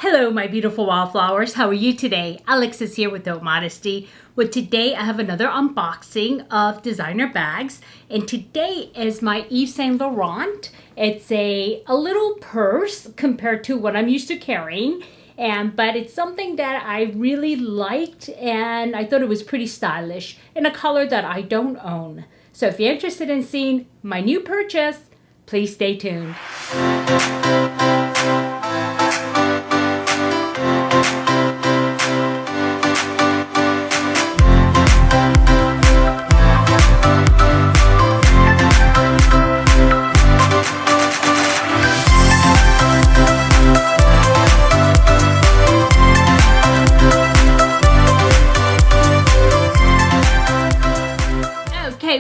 Hello, my beautiful wildflowers. How are you today? Alex is here with Modesty. Well, today I have another unboxing of designer bags, and today is my Yves Saint Laurent. It's a little purse compared to what I'm used to carrying, but it's something that I really liked, and I thought it was pretty stylish in a color that I don't own. So if you're interested in seeing my new purchase, please stay tuned.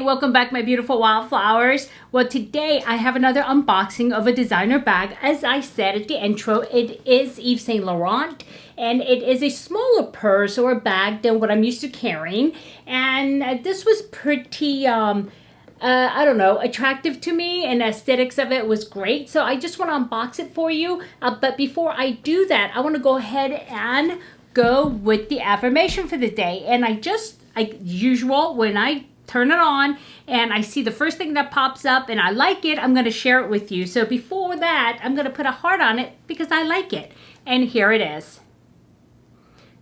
Welcome back, my beautiful wildflowers. Well, today I have another unboxing of a designer bag. As I said at the intro, it is Yves Saint Laurent, and it is a smaller purse or a bag than what I'm used to carrying. And this was pretty, I don't know, attractive to me, and the aesthetics of it was great. So I just want to unbox it for you. But before I do that, I want to go ahead and go with the affirmation for the day. And like usual, when I turn it on and I see the first thing that pops up and I like it, I'm going to share it with you. So before that, I'm going to put a heart on it because I like it. And here it is.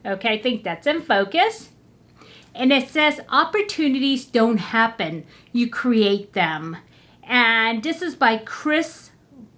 Okay, I think that's in focus. And it says, opportunities don't happen, you create them. And this is by Chris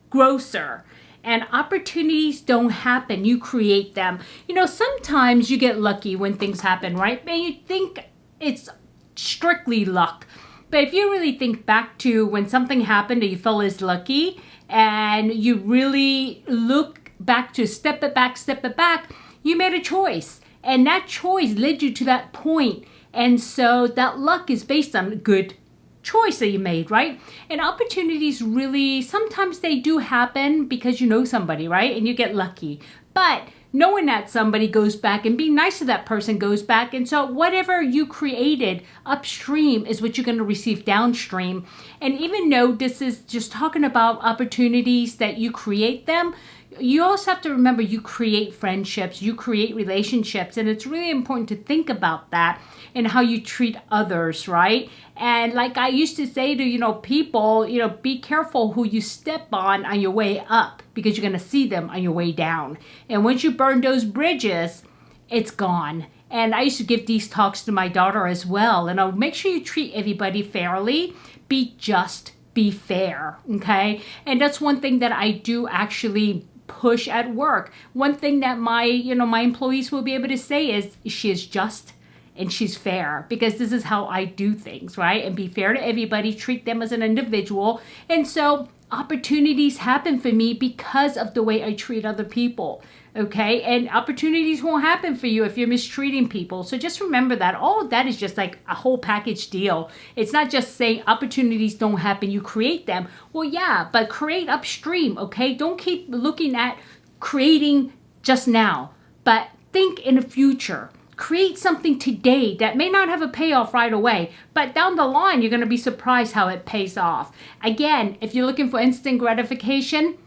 Grosser. And opportunities don't happen, you create them. You know, sometimes you get lucky when things happen, right? And you think it's strictly luck. But if you really think back to when something happened that you felt is lucky, and you really look back to step it back, you made a choice. And that choice led you to that point. And so that luck is based on a good choice that you made, right? And opportunities really, sometimes they do happen because you know somebody, right? And you get lucky. But knowing that somebody goes back and being nice to that person goes back. And so whatever you created upstream is what you're going to receive downstream. And even though this is just talking about opportunities that you create them, you also have to remember you create friendships, you create relationships. And it's really important to think about that and how you treat others, right? And like I used to say to, people, be careful who you step on your way up, because you're going to see them on your way down. And once you burn those bridges, it's gone. And I used to give these talks to my daughter as well. And I'll make sure you treat everybody fairly. Be just, be fair, okay? And that's one thing that I do actually push at work. One thing that my employees will be able to say is, she is just and she's fair, because this is how I do things, right? And be fair to everybody, treat them as an individual. And so opportunities happen for me because of the way I treat other people, okay? And opportunities won't happen for you if you're mistreating people. So just remember that. All of that is just like a whole package deal. It's not just saying opportunities don't happen, you create them. Well, yeah, but create upstream, okay? Don't keep looking at creating just now, but think in the future. Create something today that may not have a payoff right away, but down the line, you're going to be surprised how it pays off. Again, if you're looking for instant gratification,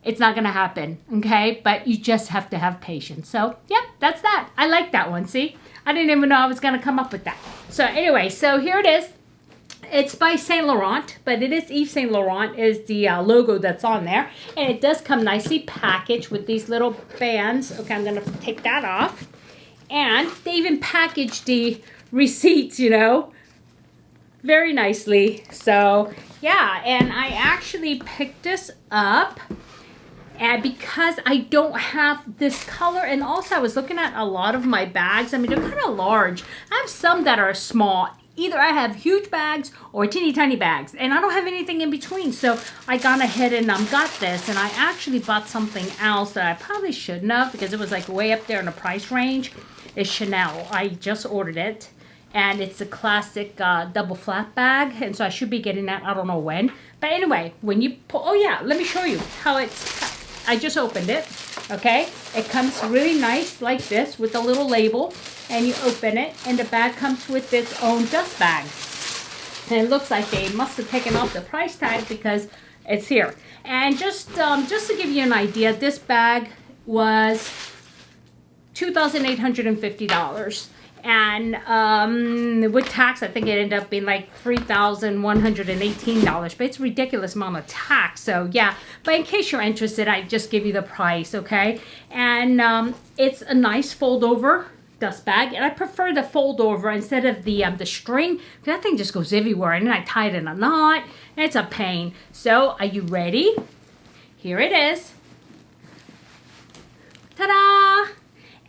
it's not going to happen, okay? But you just have to have patience. So, yep, that's that. I like that one, see? I didn't even know I was going to come up with that. So anyway, so here it is. It's by Saint Laurent, but it is Yves Saint Laurent is the logo that's on there. And it does come nicely packaged with these little bands. Okay, I'm going to take that off. And they even packaged the receipts, very nicely. So, yeah, and I actually picked this up and because I don't have this color. And also I was looking at a lot of my bags. I mean, they're kind of large. I have some that are small. Either I have huge bags or teeny tiny bags, and I don't have anything in between. So I gone ahead and got this, and I actually bought something else that I probably shouldn't have because it was like way up there in the price range. It's Chanel. I just ordered it, and it's a classic double flap bag, and so I should be getting that. I don't know when, but anyway, when you pull, oh yeah, let me show you how it's. I just opened it. Okay, it comes really nice like this with a little label, and you open it, and the bag comes with its own dust bag. And it looks like they must have taken off the price tag because it's here. And just to give you an idea, this bag was $2,850. And with tax, I think it ended up being like $3,118, but it's a ridiculous amount of tax. So yeah, but in case you're interested, I just give you the price, okay? And it's a nice fold over dust bag, and I prefer the fold over instead of the string, because that thing just goes everywhere, and then I tie it in a knot, and it's a pain. So are you ready? Here it is. Ta-da!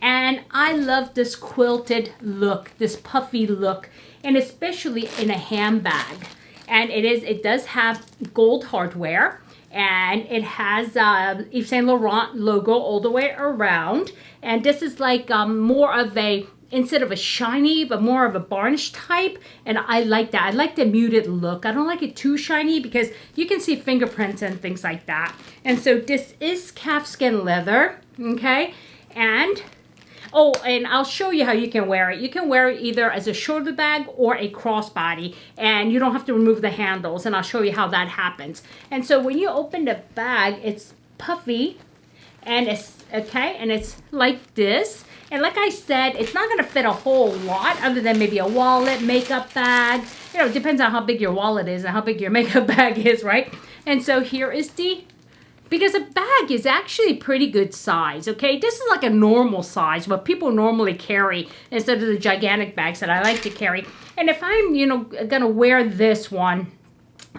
And I love this quilted look, this puffy look, and especially in a handbag. And it does have gold hardware, and it has Yves Saint Laurent logo all the way around. And this is like more of a, instead of a shiny, but more of a varnish type. And I like that. I like the muted look. I don't like it too shiny because you can see fingerprints and things like that. And so this is calfskin leather, okay? And oh, and I'll show you how you can wear it. You can wear it either as a shoulder bag or a crossbody, and you don't have to remove the handles, and I'll show you how that happens. And so when you open the bag, it's puffy, and it's, okay, and it's like this. And like I said, it's not gonna fit a whole lot other than maybe a wallet, makeup bag. You know, it depends on how big your wallet is and how big your makeup bag is, right? And so here is the, because a bag is actually pretty good size, okay? This is like a normal size, what people normally carry instead of the gigantic bags that I like to carry. And if I'm, you know, gonna wear this one,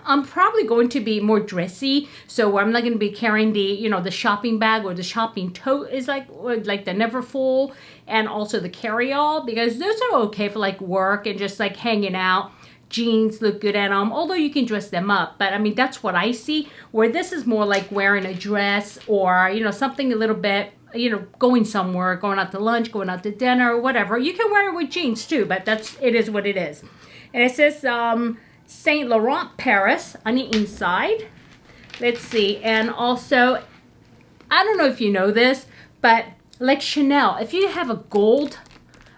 I'm probably going to be more dressy, so I'm not going to be carrying the, you know, the shopping bag or the shopping tote is like the never full, and also the carry-all, because those are okay for like work and just like hanging out. Jeans look good at them, although you can dress them up, but I mean, that's what I see, where this is more like wearing a dress or, you know, something a little bit, you know, going somewhere, going out to lunch, going out to dinner, or whatever. You can wear it with jeans too, but it is what it is. And it says Saint Laurent Paris on the inside. Let's see. And also, I don't know if you know this, but like Chanel, if you have a gold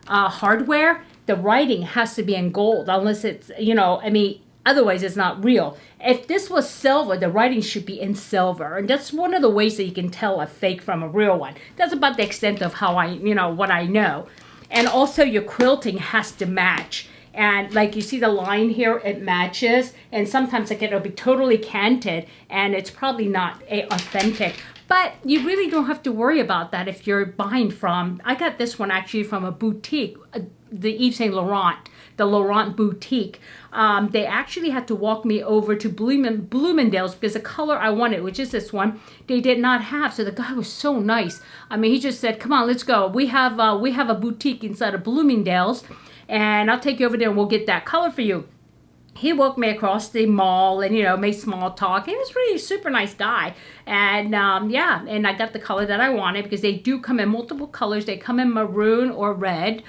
hardware, the writing has to be in gold, unless it's, you know, I mean, otherwise it's not real. If this was silver, the writing should be in silver. And that's one of the ways that you can tell a fake from a real one. That's about the extent of how I, you know, what I know. And also your quilting has to match. And like you see the line here, it matches. And sometimes like it'll be totally canted and it's probably not authentic. But you really don't have to worry about that if you're buying from, I got this one actually from a boutique, the Yves Saint Laurent, the Laurent boutique. They actually had to walk me over to Bloomingdale's because the color I wanted, which is this one, they did not have. So the guy was so nice. I mean, he just said, come on, let's go. We have a boutique inside of Bloomingdale's, and I'll take you over there and we'll get that color for you. He walked me across the mall and, you know, made small talk. He was really a super nice guy. And yeah, and I got the color that I wanted because they do come in multiple colors. They come in maroon or red.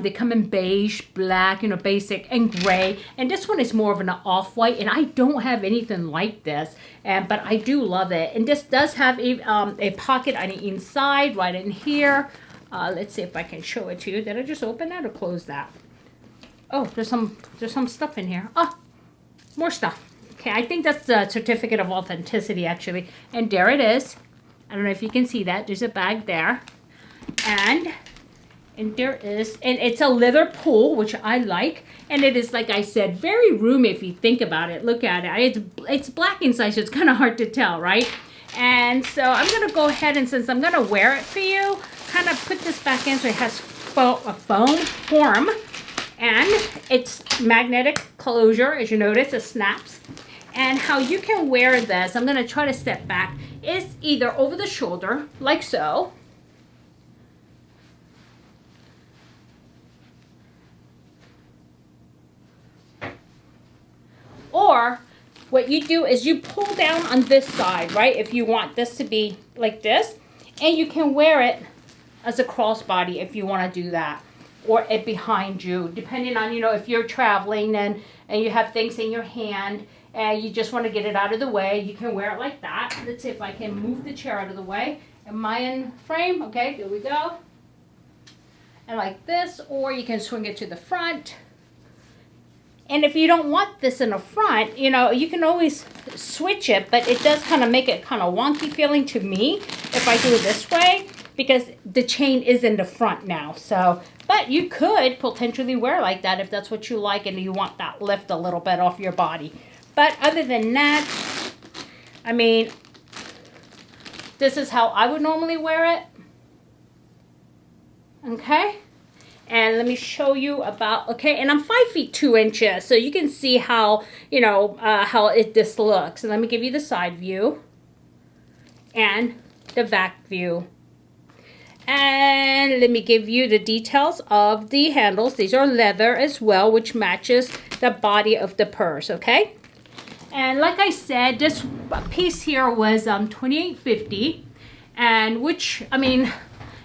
They come in beige, black, you know, basic, and gray. And this one is more of an off-white, and I don't have anything like this, but I do love it. And this does have a pocket on the inside, right in here. Let's see if I can show it to you. Did I just open that or close that? Oh, there's some stuff in here. Oh, more stuff. Okay, I think that's the certificate of authenticity, actually. And there it is. I don't know if you can see that. There's a bag there. And there is, and it's a leather pull, which I like. And it is, like I said, very roomy if you think about it. Look at it. It's black inside, so it's kind of hard to tell, right? And so I'm going to go ahead and, since I'm going to wear it for you, kind of put this back in so it has a foam form. And it's magnetic closure, as you notice, it snaps. And how you can wear this, I'm going to try to step back, is either over the shoulder, like so. Or what you do is you pull down on this side, right? If you want this to be like this. And you can wear it as a crossbody if you want to do that. Or it behind you, depending on, you know, if you're traveling and you have things in your hand and you just want to get it out of the way, you can wear it like that. Let's see if I can move the chair out of the way. Am I in frame? Okay, here we go. And like this, or you can swing it to the front. And if you don't want this in the front, you know, you can always switch it, but it does kind of make it kind of wonky feeling to me if I do it this way. because the chain is in the front now. So, but you could potentially wear like that if that's what you like and you want that lift a little bit off your body. But other than that, I mean, this is how I would normally wear it. Okay. And let me show you about, okay, and I'm 5 feet 2 inches, so you can see how, you know, how this looks. And let me give you the side view and the back view. And let me give you the details of the handles. These are leather as well, which matches the body of the purse, okay? And like I said, this piece here was $28.50, and which, I mean,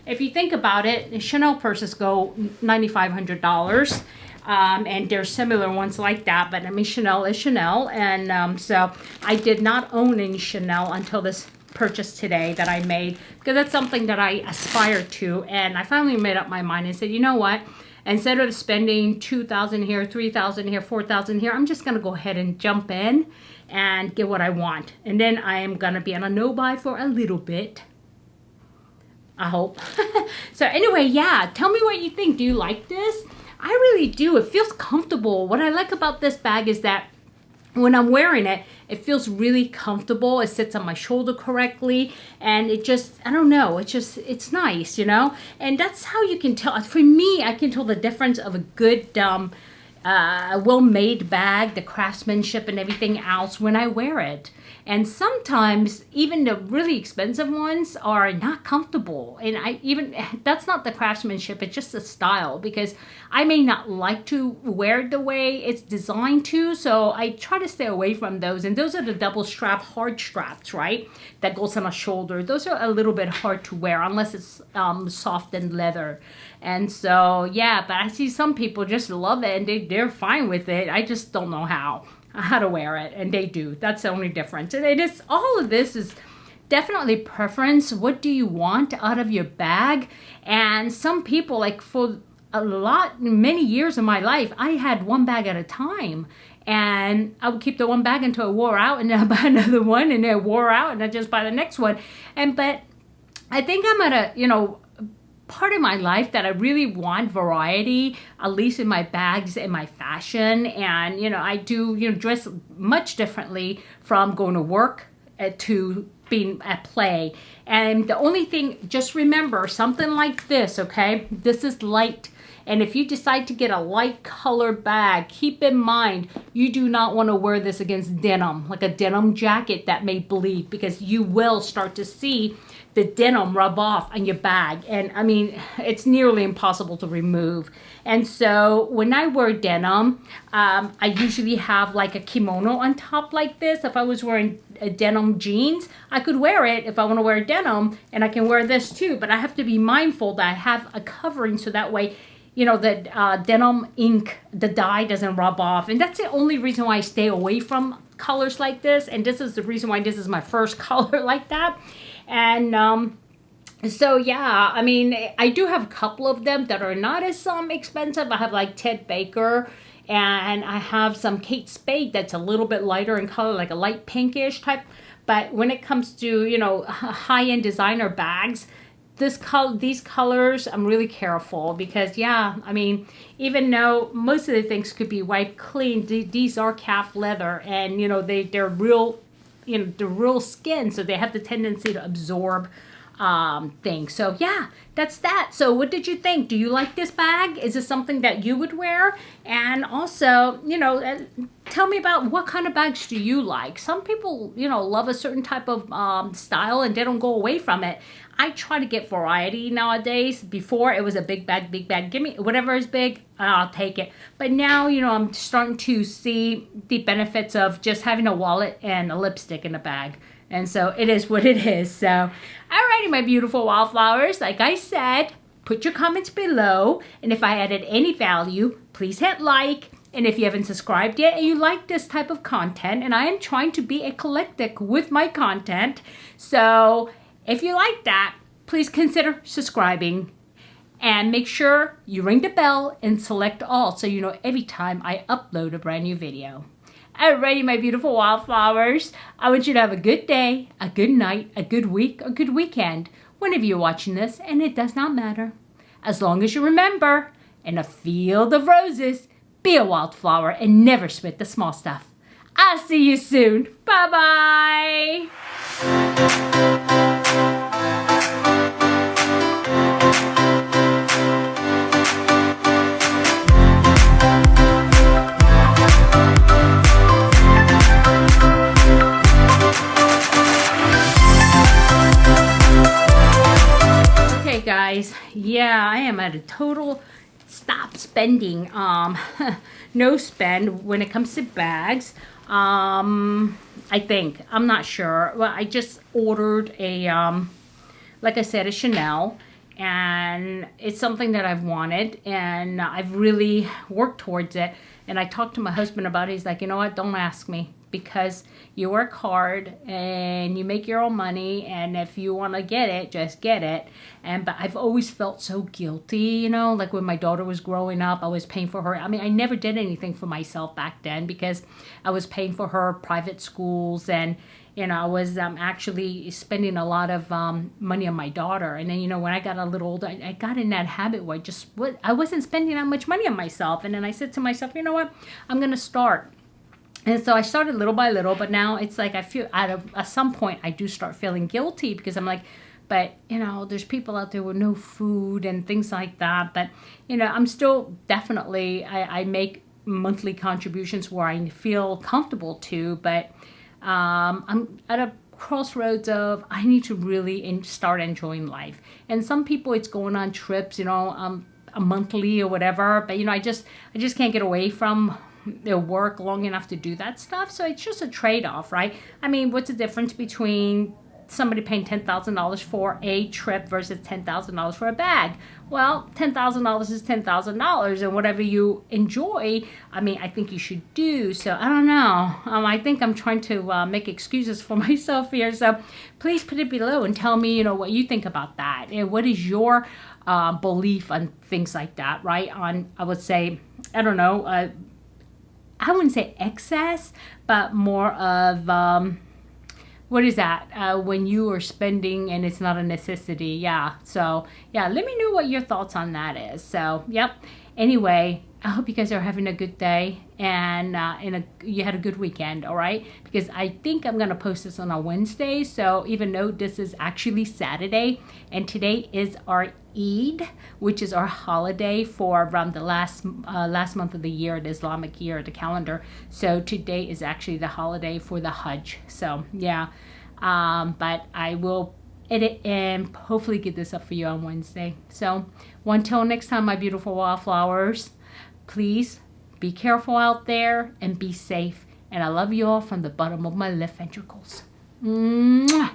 if you think about it, Chanel purses go $9,500, and there's similar ones like that. But I mean, Chanel is Chanel, and so I did not own any Chanel until this purchase today that I made, because that's something that I aspire to. And I finally made up my mind and said, you know what? Instead of spending $2,000 here, $3,000 here, $4,000 here, I'm just gonna go ahead and jump in and get what I want. And then I am gonna be on a no-buy for a little bit. I hope. So anyway, yeah, tell me what you think. Do you like this? I really do. It feels comfortable. What I like about this bag is that when I'm wearing it, it feels really comfortable. It sits on my shoulder correctly, and it just, I don't know, it's nice, you know? And that's how you can tell. For me, I can tell the difference of a good, well-made bag, the craftsmanship and everything else when I wear it. And sometimes even the really expensive ones are not comfortable. And that's not the craftsmanship, it's just the style, because I may not like to wear it the way it's designed to. So I try to stay away from those. And those are the double strap hard straps, right? That goes on a shoulder. Those are a little bit hard to wear unless it's soft and leather. And so, yeah, but I see some people just love it and they're fine with it. I just don't know how to wear it, and they do. That's the only difference. And it is, all of this is definitely preference. What do you want out of your bag? And some people, like for many years of my life, I had one bag at a time. And I would keep the one bag until it wore out, and then I'd buy another one, and then it wore out, and I just buy the next one. But I think I'm at a, part of my life that I really want variety, at least in my bags and my fashion. And, I do, dress much differently from going to work to being at play. And the only thing, just remember something like this, okay? This is light. And if you decide to get a light color bag, keep in mind, you do not want to wear this against denim, like a denim jacket that may bleed, because you will start to see the denim rub off on your bag. And I mean, it's nearly impossible to remove. And so when I wear denim, I usually have like a kimono on top like this. If I was wearing denim jeans, I could wear it if I want to wear denim, and I can wear this too. But I have to be mindful that I have a covering so that way, the denim ink, the dye doesn't rub off. And that's the only reason why I stay away from colors like this. And this is the reason why this is my first color like that. And so yeah, I mean, I do have a couple of them that are not as expensive. I have like Ted Baker, and I have some Kate Spade that's a little bit lighter in color, like a light pinkish type. But when it comes to, high-end designer bags, these colors, I'm really careful, because yeah, I mean, even though most of the things could be wiped clean, these are calf leather, and they're real, the real skin, so they have the tendency to absorb things. So yeah, that's that. So what did you think? Do you like this bag? Is this something that you would wear? And also, tell me about what kind of bags do you like. Some people, love a certain type of style, and they don't go away from it. I try to get variety nowadays. Before, it was a big bag. Give me whatever is big, I'll take it. But now, I'm starting to see the benefits of just having a wallet and a lipstick in a bag. And so it is what it is. So, alrighty, my beautiful wildflowers. Like I said, put your comments below. And if I added any value, please hit like. And if you haven't subscribed yet and you like this type of content, and I am trying to be eclectic with my content, so if you like that, please consider subscribing, and make sure you ring the bell and select all so you know every time I upload a brand new video. Alrighty, my beautiful wildflowers. I want you to have a good day, a good night, a good week, a good weekend, whenever you're watching this, and it does not matter. As long as you remember, in a field of roses, be a wildflower and never spit the small stuff. I'll see you soon. Bye-bye. Okay, guys. Yeah, I am at a total stop spending. No spend when it comes to bags. I think, I'm not sure. Well, I just ordered a, like I said, a Chanel, and it's something that I've wanted, and I've really worked towards it. And I talked to my husband about it. He's like, you know what, don't ask me, because you work hard and you make your own money, and if you want to get it, just get it. But I've always felt so guilty, you know, like when my daughter was growing up, I was paying for her. I mean, I never did anything for myself back then because I was paying for her private schools, and you know, I was actually spending a lot of money on my daughter. And then, you know, when I got a little older, I got in that habit where I wasn't spending that much money on myself. And then I said to myself, you know what, I'm going to start. And so I started little by little, but now it's like I feel at some point I do start feeling guilty, because I'm like, but, you know, there's people out there with no food and things like that. But, you know, I'm still definitely, I make monthly contributions where I feel comfortable to, but I'm at a crossroads of I need to really start enjoying life. And some people, it's going on trips, you know, a monthly or whatever. But, you know, I just can't get away from their work long enough to do that stuff. So it's just a trade-off, right? I mean, what's the difference between somebody paying $10,000 for a trip versus $10,000 for a bag? Well, $10,000 is $10,000, and whatever you enjoy, I mean, I think you should do. So I don't know. I think I'm trying to make excuses for myself here. So please put it below and tell me, you know, what you think about that. And what is your belief on things like that, right? On, I would say, I don't know, I wouldn't say excess, but more of, what is that? When you are spending and it's not a necessity. Yeah. So, yeah, let me know what your thoughts on that is. So, yep. Anyway, I hope you guys are having a good day, and you had a good weekend, all right? Because I think I'm going to post this on a Wednesday. So even though this is actually Saturday, and today is our Eid, which is our holiday for the last month of the year, the Islamic year, the calendar. So today is actually the holiday for the Hajj. So yeah, but I will edit and hopefully get this up for you on Wednesday. So until next time, my beautiful wildflowers, please be careful out there and be safe. And I love you all from the bottom of my left ventricles. Mwah!